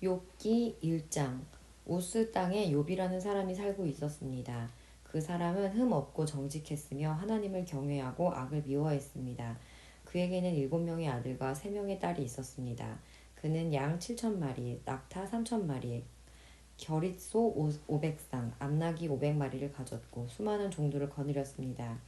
욥기 1장. 우스 땅에 욥이라는 사람이 살고 있었습니다. 그 사람은 흠없고 정직했으며 하나님을 경외하고 악을 미워했습니다. 그에게는 7명의 아들과 3명의 딸이 있었습니다. 그는 양 7,000마리, 낙타 3,000마리, 겨릿소 500쌍, 암나귀 500마리를 가졌고 수많은 종들을 거느렸습니다.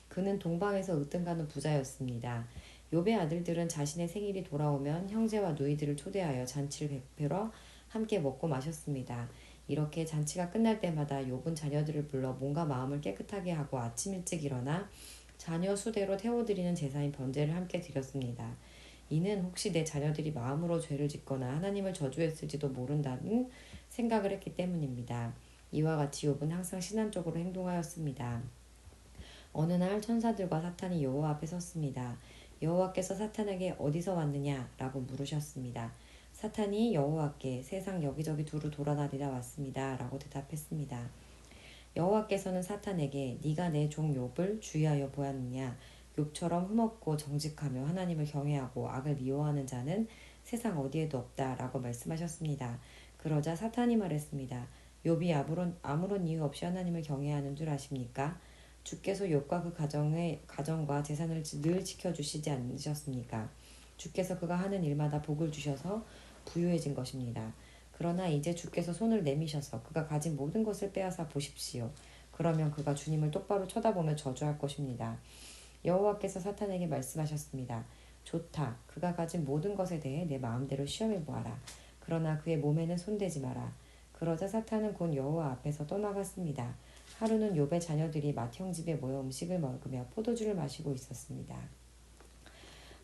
그는 동방에서 으뜸가는 부자였습니다. 욥의 아들들은 자신의 생일이 돌아오면 형제와 누이들을 초대하여 잔치를 베풀어 함께 먹고 마셨습니다. 이렇게 잔치가 끝날 때마다 욥은 자녀들을 불러 몸과 마음을 깨끗하게 하고 아침 일찍 일어나 자녀 수대로 태워드리는 제사인 번제를 함께 드렸습니다. 이는 혹시 내 자녀들이 마음으로 죄를 짓거나 하나님을 저주했을지도 모른다는 생각을 했기 때문입니다. 이와 같이 욥은 항상 신앙적으로 행동하였습니다. 어느 날 천사들과 사탄이 여호와 앞에 섰습니다. 여호와께서 사탄에게 어디서 왔느냐? 라고 물으셨습니다. 사탄이 여호와께 세상 여기저기 두루 돌아다니다 왔습니다. 라고 대답했습니다. 여호와께서는 사탄에게 네가 내 종 욥을 주의하여 보았느냐? 욥처럼 흠없고 정직하며 하나님을 경외하고 악을 미워하는 자는 세상 어디에도 없다. 라고 말씀하셨습니다. 그러자 사탄이 말했습니다. 욥이 아무런 이유 없이 하나님을 경외하는 줄 아십니까? 주께서 욥과 그 가정과 재산을 늘 지켜주시지 않으셨습니까? 주께서 그가 하는 일마다 복을 주셔서 부유해진 것입니다. 그러나 이제 주께서 손을 내미셔서 그가 가진 모든 것을 빼앗아 보십시오. 그러면 그가 주님을 똑바로 쳐다보며 저주할 것입니다. 여호와께서 사탄에게 말씀하셨습니다. 좋다. 그가 가진 모든 것에 대해 내 마음대로 시험해 보아라. 그러나 그의 몸에는 손대지 마라. 그러자 사탄은 곧 여호와 앞에서 떠나갔습니다. 하루는 욥의 자녀들이 맏형 집에 모여 음식을 먹으며 포도주를 마시고 있었습니다.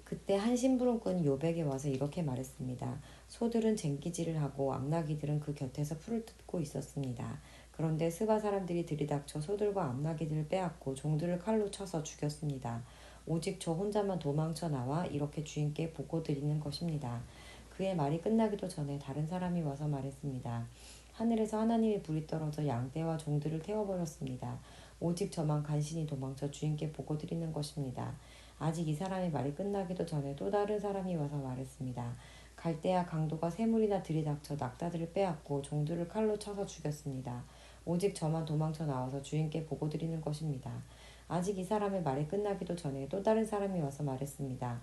그때 한 심부름꾼이 욥에게 와서 이렇게 말했습니다. 소들은 쟁기질을 하고 암나귀들은 그 곁에서 풀을 뜯고 있었습니다. 그런데 스바 사람들이 들이닥쳐 소들과 암나귀들을 빼앗고 종들을 칼로 쳐서 죽였습니다. 오직 저 혼자만 도망쳐 나와 이렇게 주인께 보고드리는 것입니다. 그의 말이 끝나기도 전에 다른 사람이 와서 말했습니다. 하늘에서 하나님의 불이 떨어져 양떼와 종들을 태워버렸습니다. 오직 저만 간신히 도망쳐 주인께 보고드리는 것입니다. 아직 이 사람의 말이 끝나기도 전에 또 다른 사람이 와서 말했습니다. 갈대아 강도가 샘물이나 들이닥쳐 낙타들을 빼앗고 종들을 칼로 쳐서 죽였습니다. 오직 저만 도망쳐 나와서 주인께 보고드리는 것입니다. 아직 이 사람의 말이 끝나기도 전에 또 다른 사람이 와서 말했습니다.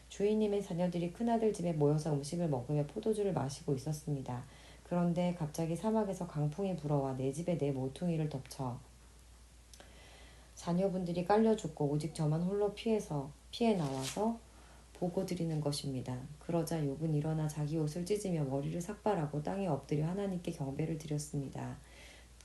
주인님의 자녀들이 큰아들 집에 모여서 음식을 먹으며 포도주를 마시고 있었습니다. 그런데 갑자기 사막에서 강풍이 불어와 내 집에 내 모퉁이를 덮쳐 자녀분들이 깔려 죽고 오직 저만 홀로 피해 나와서 보고드리는 것입니다. 그러자 욥은 일어나 자기 옷을 찢으며 머리를 삭발하고 땅에 엎드려 하나님께 경배를 드렸습니다.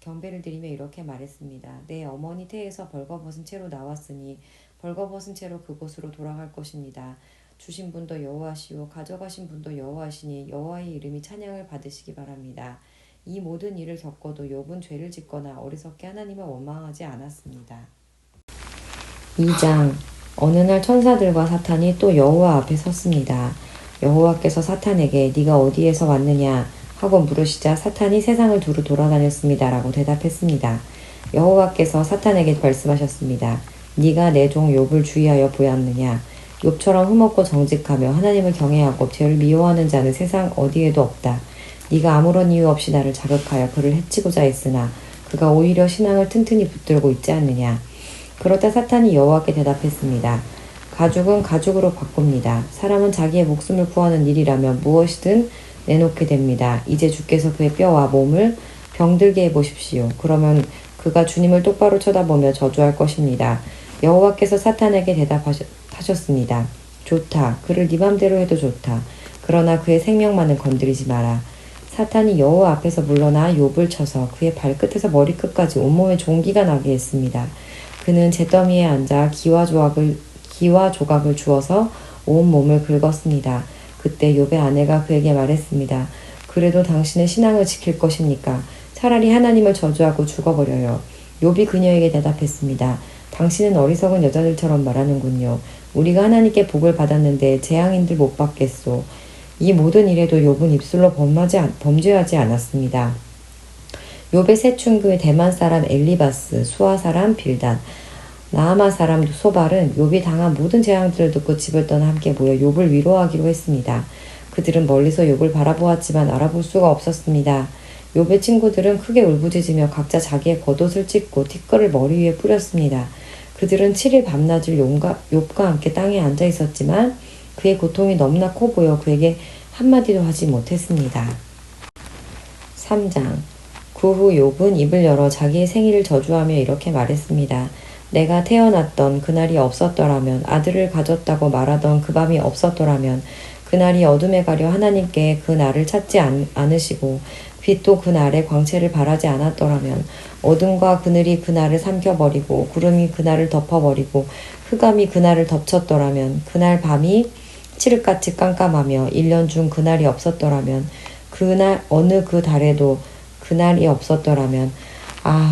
경배를 드리며 이렇게 말했습니다. 내 어머니 태에서 벌거벗은 채로 나왔으니 벌거벗은 채로 그곳으로 돌아갈 것입니다. 주신 분도 여호와시오 가져가신 분도 여호와시니 여호와의 이름이 찬양을 받으시기 바랍니다. 이 모든 일을 겪어도 욥은 죄를 짓거나 어리석게 하나님을 원망하지 않았습니다. 2장. 어느 날 천사들과 사탄이 또 여호와 앞에 섰습니다. 여호와께서 사탄에게 네가 어디에서 왔느냐 하고 물으시자 사탄이 세상을 두루 돌아다녔습니다. 라고 대답했습니다. 여호와께서 사탄에게 말씀하셨습니다. 네가 내 종 욥을 주의하여 보았느냐? 욥처럼 흠없고 정직하며 하나님을 경외하고 죄를 미워하는 자는 세상 어디에도 없다. 네가 아무런 이유 없이 나를 자극하여 그를 해치고자 했으나 그가 오히려 신앙을 튼튼히 붙들고 있지 않느냐. 그러자 사탄이 여호와께 대답했습니다. 가죽은 가죽으로 바꿉니다. 사람은 자기의 목숨을 구하는 일이라면 무엇이든 내놓게 됩니다. 이제 주께서 그의 뼈와 몸을 병들게 해보십시오. 그러면 그가 주님을 똑바로 쳐다보며 저주할 것입니다. 여호와께서 사탄에게 대답하셨습니다. 좋다. 그를 네 맘대로 해도 좋다. 그러나 그의 생명만은 건드리지 마라. 사탄이 여호와 앞에서 물러나 욥을 쳐서 그의 발끝에서 머리끝까지 온몸에 종기가 나게 했습니다. 그는 잿더미에 앉아 기와 조각을 주어서 온 몸을 긁었습니다. 그때 욥의 아내가 그에게 말했습니다. 그래도 당신의 신앙을 지킬 것입니까? 차라리 하나님을 저주하고 죽어버려요. 욥이 그녀에게 대답했습니다. 당신은 어리석은 여자들처럼 말하는군요. 우리가 하나님께 복을 받았는데 재앙인들 못 받겠소. 이 모든 일에도 욥은 입술로 범죄하지 않았습니다. 욥의 세 친구의 대만 사람 엘리바스, 수아 사람 빌단, 나아마 사람 소발은 욥이 당한 모든 재앙들을 듣고 집을 떠나 함께 모여 욥을 위로하기로 했습니다. 그들은 멀리서 욥을 바라보았지만 알아볼 수가 없었습니다. 욥의 친구들은 크게 울부짖으며 각자 자기의 겉옷을 찢고 티끌을 머리 위에 뿌렸습니다. 그들은 7일 밤낮을 욥과 함께 땅에 앉아 있었지만 그의 고통이 너무나 커 보여 그에게 한마디도 하지 못했습니다. 3장. 그 후 욥은 입을 열어 자기의 생일을 저주하며 이렇게 말했습니다. 내가 태어났던 그날이 없었더라면, 아들을 가졌다고 말하던 그 밤이 없었더라면, 그날이 어둠에 가려 하나님께 그 날을 찾지 않으시고 빛도 그 날의 광채를 바라지 않았더라면, 어둠과 그늘이 그 날을 삼켜버리고 구름이 그 날을 덮어버리고 흑암이 그 날을 덮쳤더라면, 그날 밤이 칠흑같이 깜깜하며 1년 중 그날이 없었더라면, 그날 어느 그 달에도 그날이 없었더라면,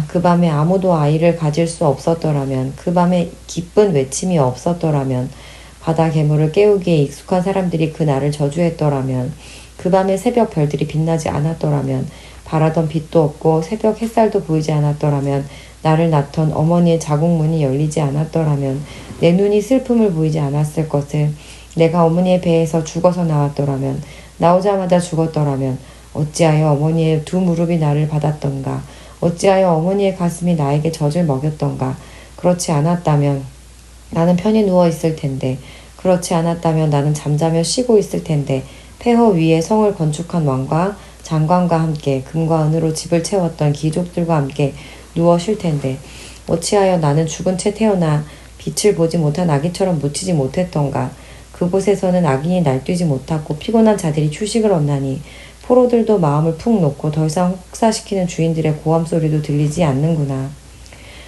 그 밤에 아무도 아이를 가질 수 없었더라면, 그 밤에 기쁜 외침이 없었더라면, 바다 괴물을 깨우기에 익숙한 사람들이 그 날을 저주했더라면, 그 밤에 새벽 별들이 빛나지 않았더라면, 바라던 빛도 없고 새벽 햇살도 보이지 않았더라면, 나를 낳던 어머니의 자궁문이 열리지 않았더라면, 내 눈이 슬픔을 보이지 않았을 것을, 내가 어머니의 배에서 죽어서 나왔더라면, 나오자마자 죽었더라면, 어찌하여 어머니의 두 무릎이 나를 받았던가, 어찌하여 어머니의 가슴이 나에게 젖을 먹였던가. 그렇지 않았다면 나는 편히 누워 있을 텐데, 그렇지 않았다면 나는 잠자며 쉬고 있을 텐데, 폐허 위에 성을 건축한 왕과 장관과 함께 금과 은으로 집을 채웠던 귀족들과 함께 누워 쉴 텐데, 어찌하여 나는 죽은 채 태어나 빛을 보지 못한 아기처럼 묻히지 못했던가. 그곳에서는 악인이 날뛰지 못하고 피곤한 자들이 휴식을 얻나니, 포로들도 마음을 푹 놓고 더 이상 혹사시키는 주인들의 고함 소리도 들리지 않는구나.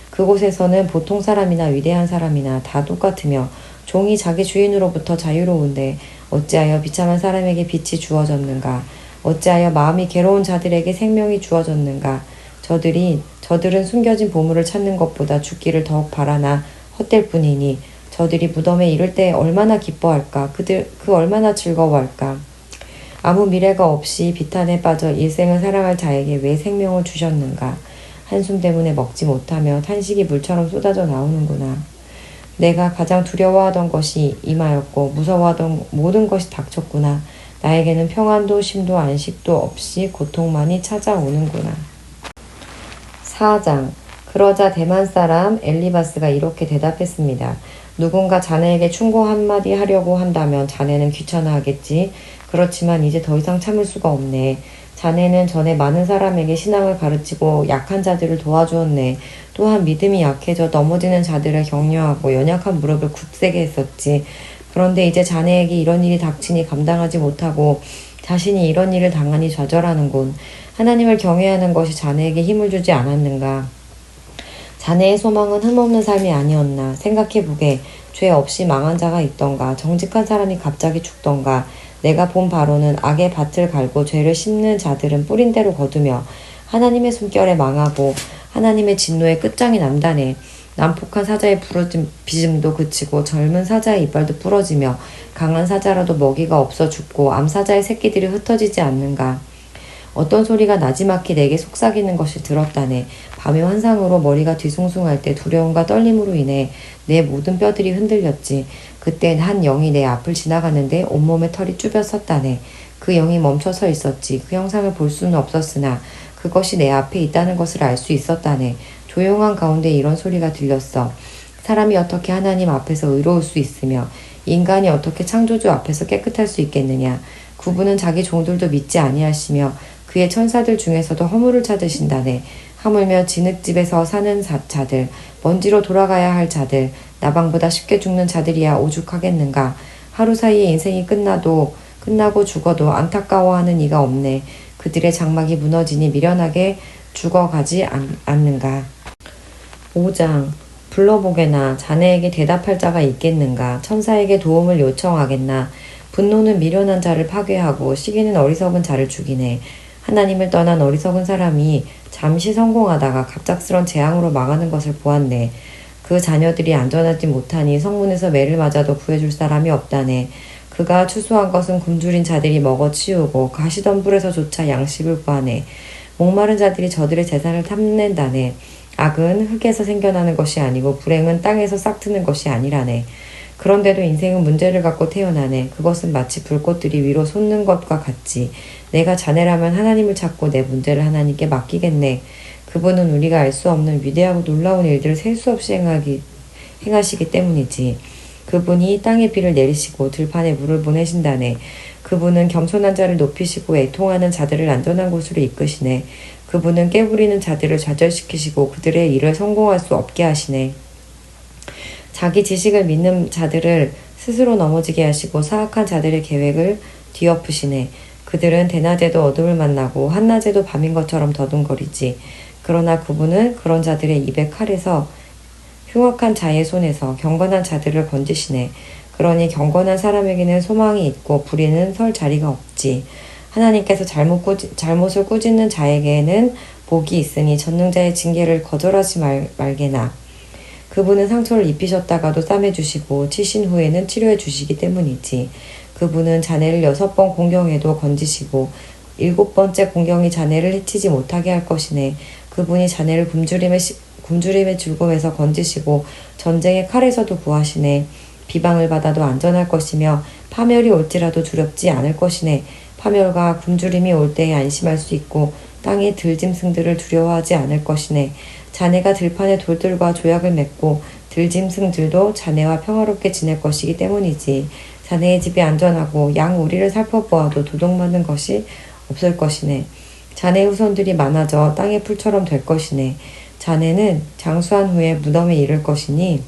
그곳에서는 보통 사람이나 위대한 사람이나 다 똑같으며 종이 자기 주인으로부터 자유로운데, 어찌하여 비참한 사람에게 빛이 주어졌는가. 어찌하여 마음이 괴로운 자들에게 생명이 주어졌는가. 저들은 숨겨진 보물을 찾는 것보다 죽기를 더욱 바라나 헛될 뿐이니, 저들이 무덤에 이를 때 얼마나 기뻐할까. 그 얼마나 즐거워할까. 아무 미래가 없이 비탄에 빠져 일생을 사랑할 자에게 왜 생명을 주셨는가. 한숨 때문에 먹지 못하며 탄식이 물처럼 쏟아져 나오는구나. 내가 가장 두려워하던 것이 임하였고 무서워하던 모든 것이 닥쳤구나. 나에게는 평안도 쉼도 안식도 없이 고통만이 찾아오는구나. 4장. 그러자 대만 사람 엘리바스가 이렇게 대답했습니다. 누군가 자네에게 충고 한마디 하려고 한다면 자네는 귀찮아하겠지. 그렇지만 이제 더 이상 참을 수가 없네. 자네는 전에 많은 사람에게 신앙을 가르치고 약한 자들을 도와주었네. 또한 믿음이 약해져 넘어지는 자들을 격려하고 연약한 무릎을 굳세게 했었지. 그런데 이제 자네에게 이런 일이 닥치니 감당하지 못하고 자신이 이런 일을 당하니 좌절하는군. 하나님을 경외하는 것이 자네에게 힘을 주지 않았는가? 자네의 소망은 흠없는 삶이 아니었나? 생각해보게. 죄 없이 망한 자가 있던가? 정직한 사람이 갑자기 죽던가? 내가 본 바로는 악의 밭을 갈고 죄를 심는 자들은 뿌린 대로 거두며 하나님의 숨결에 망하고 하나님의 진노의 끝장이 난다네. 난폭한 사자의 부르짖음도 그치고 젊은 사자의 이빨도 부러지며 강한 사자라도 먹이가 없어 죽고 암사자의 새끼들이 흩어지지 않는가. 어떤 소리가 나지막히 내게 속삭이는 것이 들었다네. 밤의 환상으로 머리가 뒤숭숭할 때 두려움과 떨림으로 인해 내 모든 뼈들이 흔들렸지. 그때 한 영이 내 앞을 지나가는데 온몸에 털이 쭈뼛 섰다네. 그 영이 멈춰 서 있었지. 그 형상을 볼 수는 없었으나 그것이 내 앞에 있다는 것을 알 수 있었다네. 조용한 가운데 이런 소리가 들렸어. 사람이 어떻게 하나님 앞에서 의로울 수 있으며 인간이 어떻게 창조주 앞에서 깨끗할 수 있겠느냐. 그분은 자기 종들도 믿지 아니하시며 그의 천사들 중에서도 허물을 찾으신다네. 하물며 진흙집에서 사는 자들, 먼지로 돌아가야 할 자들, 나방보다 쉽게 죽는 자들이야 오죽하겠는가. 하루 사이에 인생이 끝나고 죽어도 안타까워하는 이가 없네. 그들의 장막이 무너지니 미련하게 죽어가지 않는가. 5장. 불러보게나. 자네에게 대답할 자가 있겠는가. 천사에게 도움을 요청하겠나. 분노는 미련한 자를 파괴하고 시기는 어리석은 자를 죽이네. 하나님을 떠난 어리석은 사람이 잠시 성공하다가 갑작스런 재앙으로 망하는 것을 보았네. 그 자녀들이 안전하지 못하니 성문에서 매를 맞아도 구해줄 사람이 없다네. 그가 추수한 것은 굶주린 자들이 먹어치우고 가시덤불에서조차 양식을 구하네. 목마른 자들이 저들의 재산을 탐낸다네. 악은 흙에서 생겨나는 것이 아니고 불행은 땅에서 싹트는 것이 아니라네. 그런데도 인생은 문제를 갖고 태어나네. 그것은 마치 불꽃들이 위로 솟는 것과 같지. 내가 자네라면 하나님을 찾고 내 문제를 하나님께 맡기겠네. 그분은 우리가 알 수 없는 위대하고 놀라운 일들을 셀 수 없이 행하시기 때문이지. 그분이 땅에 비를 내리시고 들판에 물을 보내신다네. 그분은 겸손한 자를 높이시고 애통하는 자들을 안전한 곳으로 이끄시네. 그분은 깨부리는 자들을 좌절시키시고 그들의 일을 성공할 수 없게 하시네. 자기 지식을 믿는 자들을 스스로 넘어지게 하시고 사악한 자들의 계획을 뒤엎으시네. 그들은 대낮에도 어둠을 만나고 한낮에도 밤인 것처럼 더듬거리지. 그러나 그분은 그런 자들의 입에 칼에서 흉악한 자의 손에서 경건한 자들을 건지시네. 그러니 경건한 사람에게는 소망이 있고 불의는 설 자리가 없지. 하나님께서 잘못을 꾸짖는 자에게는 복이 있으니 전능자의 징계를 거절하지 말게나. 그분은 상처를 입히셨다가도 싸매주시고 치신 후에는 치료해 주시기 때문이지. 그분은 자네를 6번 공경해도 건지시고 7번째 공경이 자네를 해치지 못하게 할 것이네. 그분이 자네를 굶주림의 즐거움에서 건지시고 전쟁의 칼에서도 구하시네. 비방을 받아도 안전할 것이며 파멸이 올지라도 두렵지 않을 것이네. 파멸과 굶주림이 올 때에 안심할 수 있고 땅의 들짐승들을 두려워하지 않을 것이네. 자네가 들판의 돌들과 조약을 맺고 들짐승들도 자네와 평화롭게 지낼 것이기 때문이지. 자네의 집이 안전하고 양 우리를 살펴보아도 도둑맞는 것이 없을 것이네. 자네 후손들이 많아져 땅의 풀처럼 될 것이네. 자네는 장수한 후에 무덤에 이를 것이니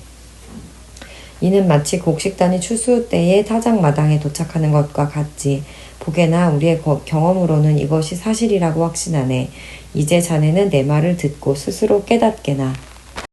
이는 마치 곡식단이 추수 때에 타작마당에 도착하는 것과 같지. 보게나 우리의 경험으로는 이것이 사실이라고 확신하네. 이제 자네는 내 말을 듣고 스스로 깨닫게나.